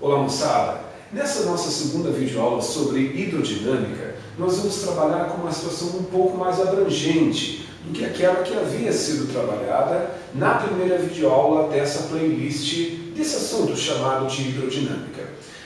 Olá, moçada! Nessa nossa segunda videoaula sobre hidrodinâmica, nós vamos trabalhar com uma situação um pouco mais abrangente do que aquela que havia sido trabalhada na primeira videoaula dessa playlist desse assunto chamado de hidrodinâmica.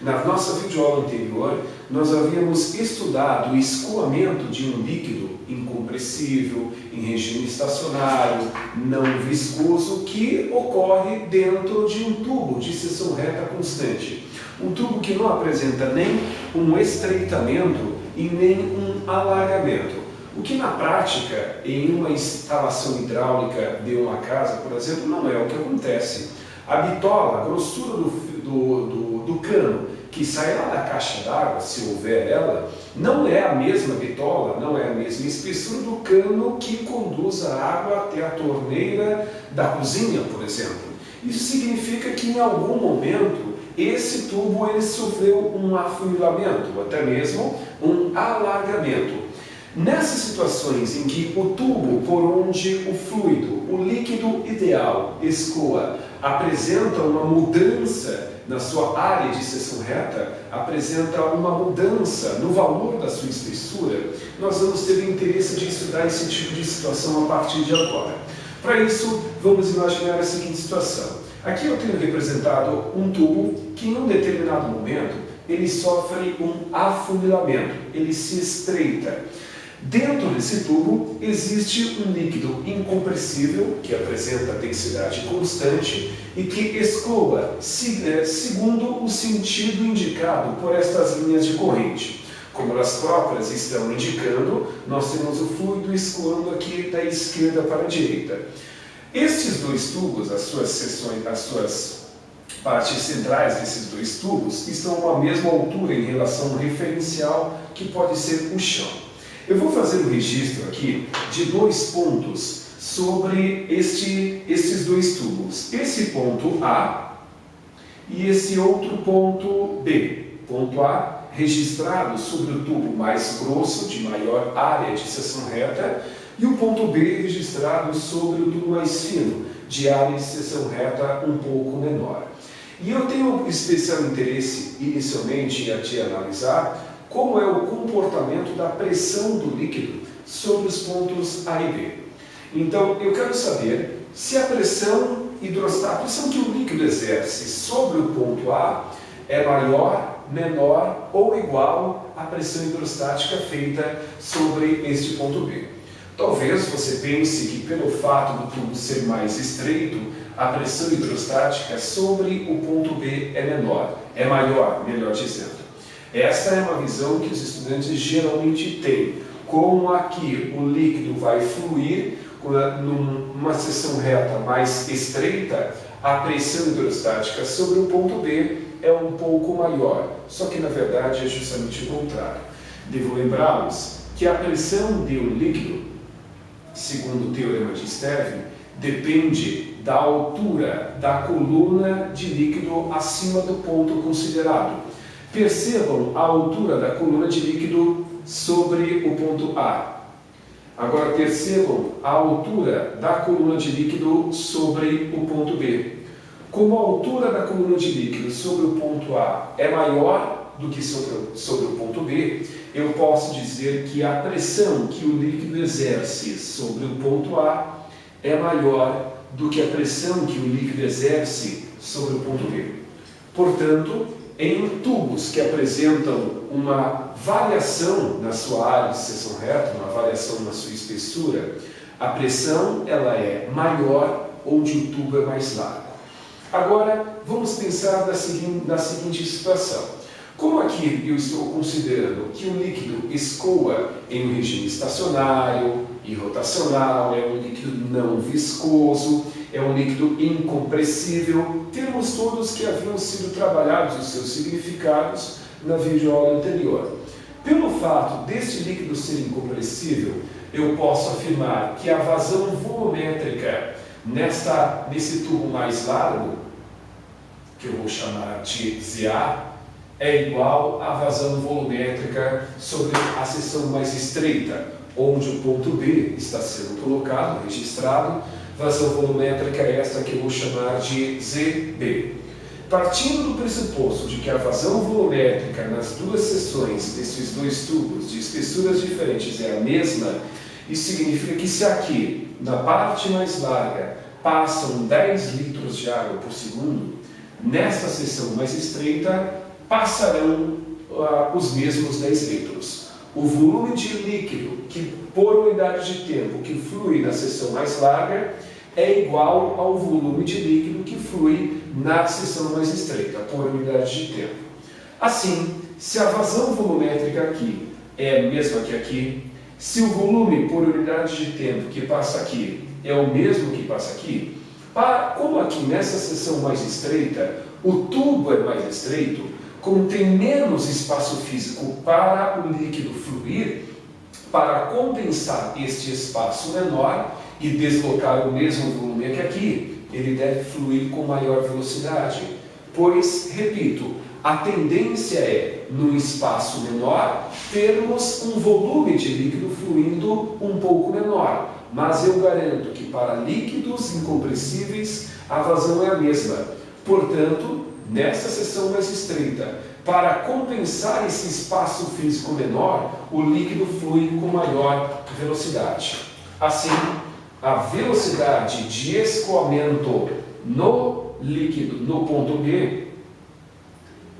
Na nossa videoaula anterior, nós havíamos estudado o escoamento de um líquido incompressível, em regime estacionário, não viscoso, que ocorre dentro de um tubo de seção reta constante. Um tubo que não apresenta nem um estreitamento e nem um alargamento. O que na prática, em uma instalação hidráulica de uma casa, por exemplo, não é o que acontece. A bitola, a grossura do cano que sai lá da caixa d'água, se houver ela, não é a mesma bitola, não é a mesma espessura do cano que conduz a água até a torneira da cozinha, por exemplo. Isso significa que em algum momento esse tubo ele sofreu um afunilamento, ou até mesmo um alargamento. Nessas situações em que o tubo por onde o fluido, o líquido ideal, escoa, apresenta uma mudança na sua área de seção reta, apresenta uma mudança no valor da sua espessura, nós vamos ter interesse de estudar esse tipo de situação a partir de agora. Para isso, vamos imaginar a seguinte situação. Aqui eu tenho representado um tubo que em um determinado momento ele sofre um afunilamento, ele se estreita. Dentro desse tubo existe um líquido incompressível, que apresenta densidade constante e que escoa segundo o sentido indicado por estas linhas de corrente. Como elas próprias estão indicando, nós temos o fluido escoando aqui da esquerda para a direita. Estes dois tubos, as suas partes centrais desses dois tubos, estão a uma mesma altura em relação ao referencial, que pode ser o chão. Eu vou fazer um registro aqui de dois pontos sobre estes dois tubos. Esse ponto A e esse outro ponto B. Ponto A registrado sobre o tubo mais grosso, de maior área de seção reta, e o ponto B registrado sobre o tubo mais fino, de área de seção reta um pouco menor. E eu tenho especial interesse, inicialmente, de analisar como é o comportamento da pressão do líquido sobre os pontos A e B. Então, eu quero saber se a pressão hidrostática, a pressão que o líquido exerce sobre o ponto A é maior, menor ou igual à pressão hidrostática feita sobre este ponto B. Talvez você pense que pelo fato do tubo ser mais estreito, a pressão hidrostática sobre o ponto B é menor, é maior, melhor dizendo. Esta é uma visão que os estudantes geralmente têm. Como aqui o líquido vai fluir numa seção reta mais estreita, a pressão hidrostática sobre o ponto B é um pouco maior. Só que na verdade é justamente o contrário. Devo lembrá-los que a pressão de um líquido, segundo o teorema de Sturgeon, depende da altura da coluna de líquido acima do ponto considerado. Percebam a altura da coluna de líquido sobre o ponto A. Agora percebam a altura da coluna de líquido sobre o ponto B. Como a altura da coluna de líquido sobre o ponto A é maior do que sobre o ponto B, eu posso dizer que a pressão que o líquido exerce sobre o ponto A é maior do que a pressão que o líquido exerce sobre o ponto B. Portanto, em tubos que apresentam uma variação na sua área de seção reta, uma variação na sua espessura, a pressão ela é maior onde o tubo é mais largo. Agora, vamos pensar na seguinte situação. Como aqui eu estou considerando que o líquido escoa em um regime estacionário e rotacional, é um líquido não viscoso, é um líquido incompressível, termos todos que haviam sido trabalhados os seus significados na videoaula anterior. Pelo fato deste líquido ser incompressível, eu posso afirmar que a vazão volumétrica nesse tubo mais largo, que eu vou chamar de ZA, é igual à vazão volumétrica sobre a seção mais estreita, onde o ponto B está sendo colocado, registrado. Vazão volumétrica é esta que eu vou chamar de ZB. Partindo do pressuposto de que a vazão volumétrica nas duas seções desses dois tubos de espessuras diferentes é a mesma, isso significa que se aqui, na parte mais larga, passam 10 litros de água por segundo, nesta seção mais estreita passarão os mesmos 10 litros. O volume de líquido que, por unidade de tempo, que flui na seção mais larga é igual ao volume de líquido que flui na seção mais estreita, por unidade de tempo. Assim, se a vazão volumétrica aqui é a mesma que aqui, se o volume por unidade de tempo que passa aqui é o mesmo que passa aqui, como aqui nessa seção mais estreita, o tubo é mais estreito, como tem menos espaço físico para o líquido fluir, para compensar este espaço menor e deslocar o mesmo volume que aqui, ele deve fluir com maior velocidade. Pois, repito, a tendência é, num espaço menor, termos um volume de líquido fluindo um pouco menor. Mas eu garanto que para líquidos incompressíveis a vazão é a mesma. Portanto, nessa seção mais estreita, para compensar esse espaço físico menor, o líquido flui com maior velocidade. Assim, a velocidade de escoamento no líquido no ponto B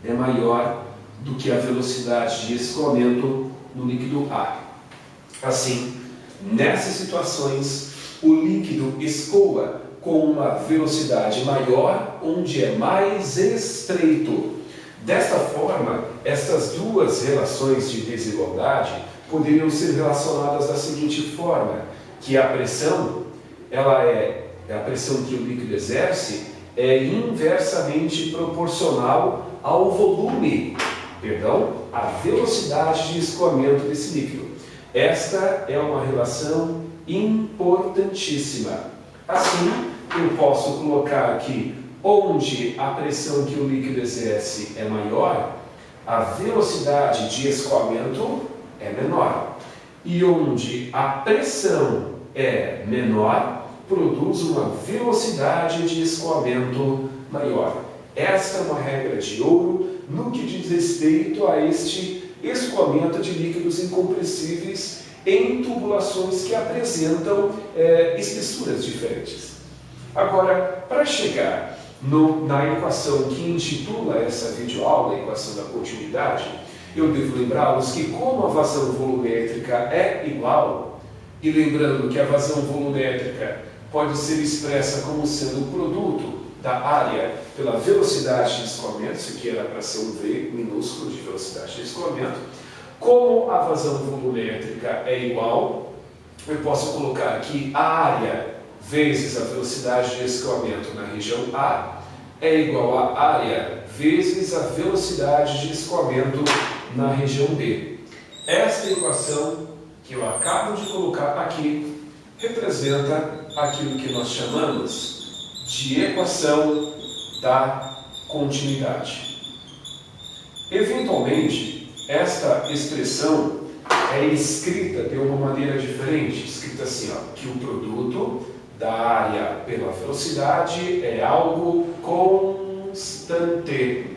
é maior do que a velocidade de escoamento no líquido A. Assim, nessas situações, o líquido escoa com uma velocidade maior, onde é mais estreito. Desta forma, estas duas relações de desigualdade poderiam ser relacionadas da seguinte forma, que a pressão, a pressão que o líquido exerce, é inversamente proporcional ao volume, à velocidade de escoamento desse líquido. Esta é uma relação importantíssima. Assim, eu posso colocar aqui, onde a pressão que o líquido exerce é maior, a velocidade de escoamento é menor. E onde a pressão é menor, produz uma velocidade de escoamento maior. Esta é uma regra de ouro no que diz respeito a este escoamento de líquidos incompressíveis em tubulações que apresentam espessuras diferentes. Agora, para chegar na equação que intitula essa videoaula, a equação da continuidade, eu devo lembrá-los que como a vazão volumétrica é igual, e lembrando que a vazão volumétrica pode ser expressa como sendo o produto da área pela velocidade de escoamento, isso aqui era para ser um V minúsculo de velocidade de escoamento, como a vazão volumétrica é igual, eu posso colocar aqui a área vezes a velocidade de escoamento na região A é igual a área vezes a velocidade de escoamento na região B. Esta equação que eu acabo de colocar aqui representa aquilo que nós chamamos de equação da continuidade. Eventualmente, esta expressão é escrita de uma maneira diferente, escrita assim, que o produto da área pela velocidade é algo constante.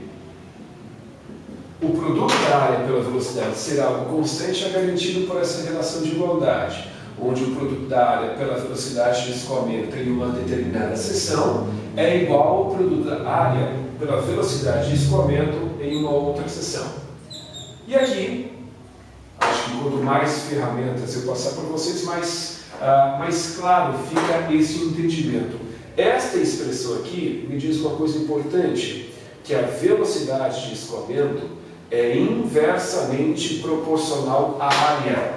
O produto da área pela velocidade ser algo constante é garantido por essa relação de igualdade, onde o produto da área pela velocidade de escoamento em uma determinada seção é igual ao produto da área pela velocidade de escoamento em uma outra seção. E aqui, acho que quanto mais ferramentas eu passar para vocês, mais claro fica esse entendimento. Esta expressão aqui me diz uma coisa importante, que a velocidade de escoamento é inversamente proporcional à área,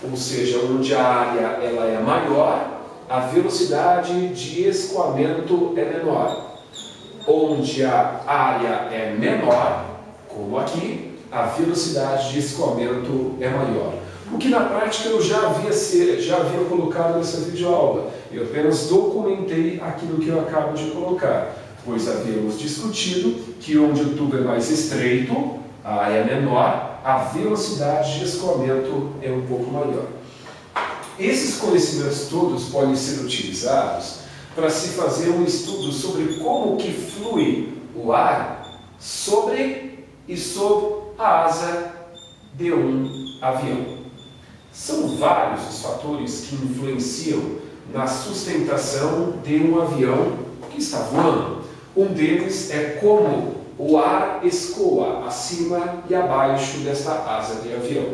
ou seja, onde a área ela é maior, a velocidade de escoamento é menor. Onde a área é menor, como aqui, a velocidade de escoamento é maior. O que na prática eu já havia colocado nessa videoaula. Eu apenas documentei aquilo que eu acabo de colocar, pois havíamos discutido que onde o tubo é mais estreito, a área é menor, a velocidade de escoamento é um pouco maior. Esses conhecimentos todos podem ser utilizados para se fazer um estudo sobre como que flui o ar sobre e sob a asa de um avião. São vários os fatores que influenciam na sustentação de um avião que está voando. Um deles é como o ar escoa acima e abaixo desta asa de avião.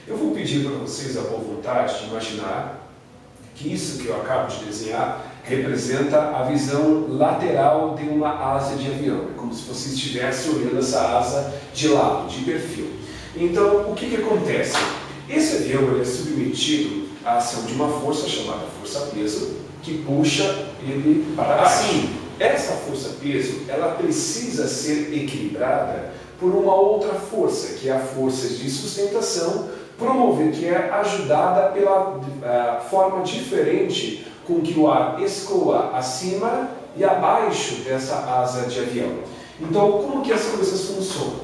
Eu vou pedir para vocês a boa vontade de imaginar que isso que eu acabo de desenhar representa a visão lateral de uma asa de avião. É como se você estivesse olhando essa asa de lado, de perfil. Então, o que acontece? Esse avião ele é submetido à ação de uma força chamada força-peso, que puxa ele para baixo. Assim, essa força-peso ela precisa ser equilibrada por uma outra força, que é a força de sustentação, que é ajudada pela forma diferente com que o ar escoa acima e abaixo dessa asa de avião. Então, como que as coisas funcionam?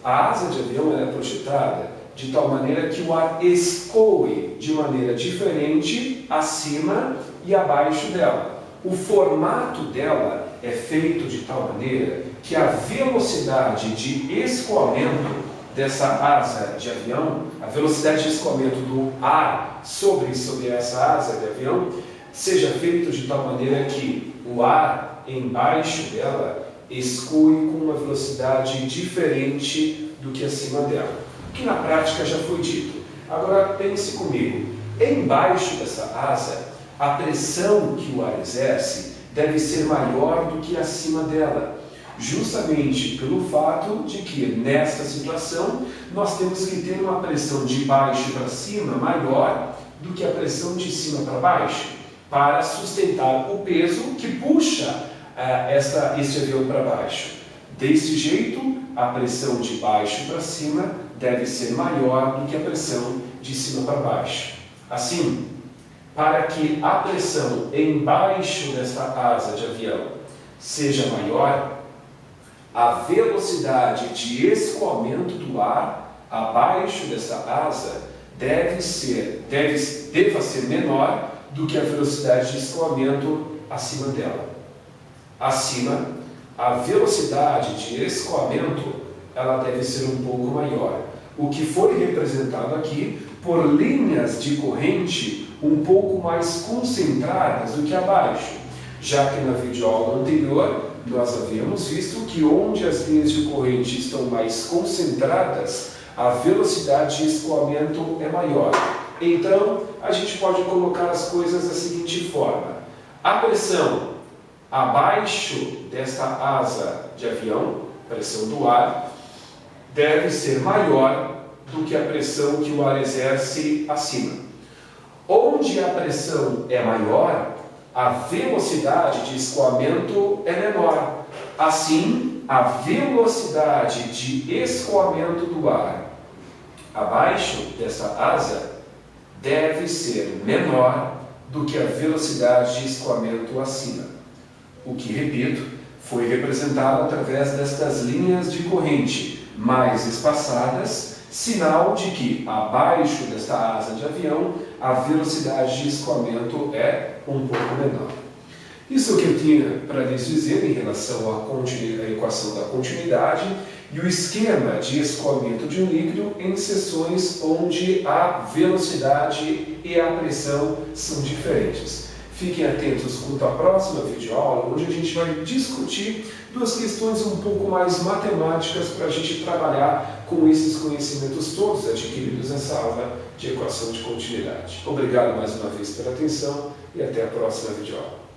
A asa de avião ela é projetada de tal maneira que o ar escoe de maneira diferente acima e abaixo dela. O formato dela é feito de tal maneira que a velocidade de escoamento dessa asa de avião, a velocidade de escoamento do ar sobre essa asa de avião, seja feito de tal maneira que o ar embaixo dela escoe com uma velocidade diferente do que acima dela. O que na prática já foi dito. Agora pense comigo, embaixo dessa asa, a pressão que o ar exerce deve ser maior do que acima dela, justamente pelo fato de que, nesta situação, nós temos que ter uma pressão de baixo para cima maior do que a pressão de cima para baixo, para sustentar o peso que puxa este avião para baixo. Desse jeito, a pressão de baixo para cima deve ser maior do que a pressão de cima para baixo. Assim, para que a pressão embaixo desta asa de avião seja maior, a velocidade de escoamento do ar abaixo desta asa deva ser menor do que a velocidade de escoamento acima dela. Acima, a velocidade de escoamento ela deve ser um pouco maior, o que foi representado aqui por linhas de corrente um pouco mais concentradas do que abaixo, já que na videoaula anterior nós havíamos visto que onde as linhas de corrente estão mais concentradas, a velocidade de escoamento é maior. Então, a gente pode colocar as coisas da seguinte forma: a pressão abaixo desta asa de avião, pressão do ar, deve ser maior do que a pressão que o ar exerce acima. Onde a pressão é maior, a velocidade de escoamento é menor. Assim, a velocidade de escoamento do ar abaixo desta asa deve ser menor do que a velocidade de escoamento acima. O que, repito, foi representado através destas linhas de corrente mais espaçadas, sinal de que abaixo desta asa de avião a velocidade de escoamento é um pouco menor. Isso é o que eu tinha para lhes dizer em relação à equação da continuidade e o esquema de escoamento de um líquido em seções onde a velocidade e a pressão são diferentes. Fiquem atentos quanto à próxima videoaula, onde a gente vai discutir duas questões um pouco mais matemáticas para a gente trabalhar com esses conhecimentos todos adquiridos nessa aula de equação de continuidade. Obrigado mais uma vez pela atenção e até a próxima videoaula.